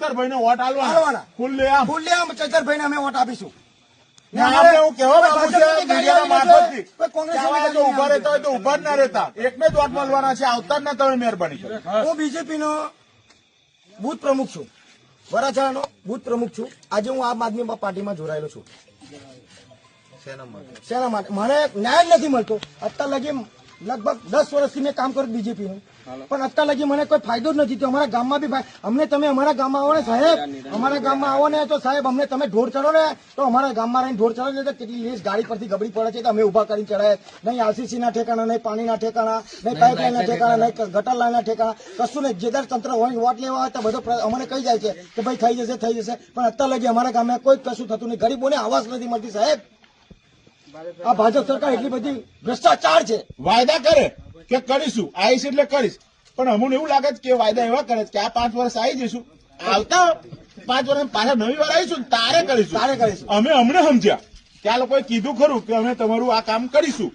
ચૈતરભાઈ ને વોટ આલવાના ખુલ્લેઆમ ચૈતરભાઈને અમે વોટ આપીશું. આપણે હું કેવા માંગુ છું મીડિયાના મારફતથી કે ઉભા રહેતા હોય તો ઉભા જ ના રહેતા, એકને જ વોટ મળવાના છે, આવતા જ ના તમે મહેરબાની કરો. હું બીજેપી નો બુથ પ્રમુખ છું, વરાછાનો બુથ પ્રમુખ છું. આજે હું આમ આદમી પાર્ટીમાં જોડાયેલો છું. શેના માટે? મને ન્યાય જ નથી મળતો. અત્યાર લગી લગભગ 10 વર્ષથી મેં કામ કર્યું બીજેપીનું, પણ અત્યાર લગી મને કોઈ ફાયદો જ નથી થયો. અમારા ગામમાં બી અમને તમે અમારા ગામમાં આવો ને સાહેબ, અમારા ગામમાં આવો ને તો સાહેબ અમને તમે ઢોર ચડો ને તો અમારા ગામમાં રહીને ઢોર ચડો ને તો કેટલી લેસ ગાડી પરથી ગબડી પડે છે તો અમે ઉભા કરીને ચડાય. નહીં આરસીસી ના ઠેકાણા, નહીં પાણીના ઠેકાણા, નહીં પાઇપલાઇન ના ઠેકાણા, નહીં ગટર લાઈન ના ઠેકાણા, કશું નહીં. જેદાર તંત્ર હોય વોટ લેવા હોય તો બધો અમને કહી જાય છે કે ભાઈ થઈ જશે, પણ અત્યાર લગી અમારા ગામમાં કોઈ કશું થતું નહીં. ગરીબોને આવાસ નથી મળતી સાહેબ. આ ભાજપ સરકાર એટલી બધી ભ્રષ્ટાચાર છે. વાયદા કરે કે કરીશું, આવીશ એટલે કરીશ, પણ અમને એવું લાગે છે કે વાયદા એવા કરે છે કે આ 5 વર્ષ આવી જઈશું, આવતા 5 વર્ષ પાછા નવી વાર આવીશું તારે કરીશું. અમે અમને સમજ્યા કે આ લોકોએ કીધું ખરું કે અમે તમારું આ કામ કરીશું,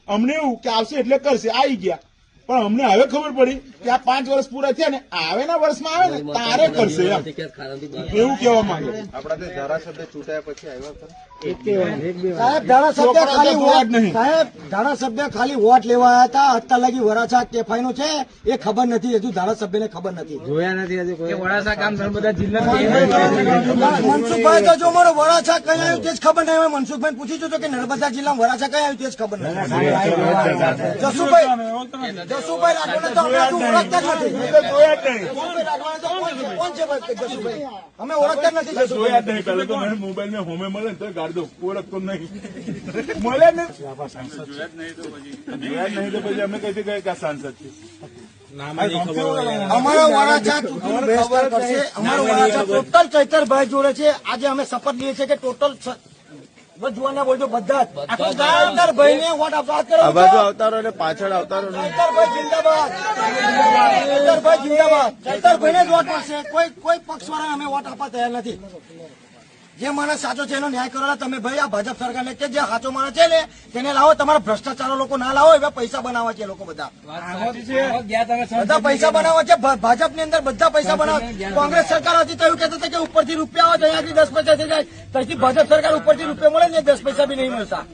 અમને એવું કે આવશે એટલે કરશે, આવી ગયા. પણ અમને હવે ખબર પડી કે આ 5 વર્ષ પૂરા થયા ને આવેના વર્ષમાં આવે ને તારે કરશે એમ એવું કહેવા માંગે. આપણા ધારાસભ્ય ચૂંટાયા પછી આવ્યા સાહેબ ધારાસભ્ય ખાલી વોટ લેવા આવ્યા હતા. અત્યાર લગી વરાછા કેફાઈ નું છે એ ખબર નથી, હજુ ધારાસભ્યને ખબર નથી, જોયા નથી હજુ કોઈ. વરાછા કામ બધા જિલ્લા મનસુખભાઈ તો જો મારો વરાછા કઈ આવ્યું તે જ ખબર નહીં હોય. મનસુખભાઈ પૂછી જોજો કે નર્મદા જિલ્લામાં વરાછા કઈ આવ્યું તે જ ખબર નથી. જસુભાઈ રાઠોડ તો અમે ઓળખતા જ નથી. કોણ છે જસુભાઈ? અમે ઓળખતા જ નથી. જસુભાઈ પહેલા તો મને મોબાઈલ માં હોમે મળે ને તો ગાડી દો, ઓળખતો નહીં મળે ને જોયા જ નહીં તો પછી અમે કઈથી ગયા કે આ સાંસદ છે. અમારો વરાછા ચૂંટણીનો બહિષ્કાર કરશે. અમારો વરાછા ટોટલ ચૈતરભાઈ જોડે છે. આજે અમે શપથ લઈએ છીએ કે ટોટલ જોવાના બોલજો બધા જ ચૈતરભાઈ ને વોટ અવતારો અને પાછળ અવતારો ચૈતરભાઈ જિંદાબાદ, ચૈતરભાઈ જિંદાબાદ. ચૈતરભાઈને જ વોટ મળશે. કોઈ પક્ષ વાળા અમે વોટ આપવા તૈયાર નથી. જે માણસ સાચો છે એનો ન્યાય કરેલા તમે ભાઈ. આ ભાજપ સરકારને કે જે સાચો માણસ છે ને તેને લાવો. તમારા ભ્રષ્ટાચારો લોકો ના લાવો, એવા પૈસા બનાવવા છે લોકો બધા પૈસા બનાવવા છે. ભાજપની અંદર બધા પૈસા બનાવે. કોંગ્રેસ સરકાર હતી તો એવું કહેતા હતા કે ઉપરથી રૂપિયા આવે તો અહીંયાથી 10 પૈસા થઈ જાય. ત્યાંથી ભાજપ સરકાર ઉપરથી રૂપિયા મળે ને 10 પૈસા બી નહીં મળતા.